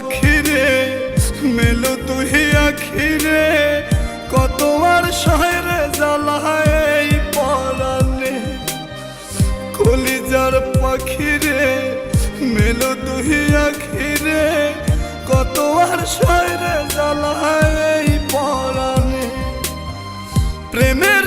পাখিরে মেলো তুই আখিরে কত আর শহরে জ্বালায় এই পরাণে কলিজার পাখিরে মেলো তুই আখিরে কত আর শহরে জ্বালায় এই পরাণে প্রেমের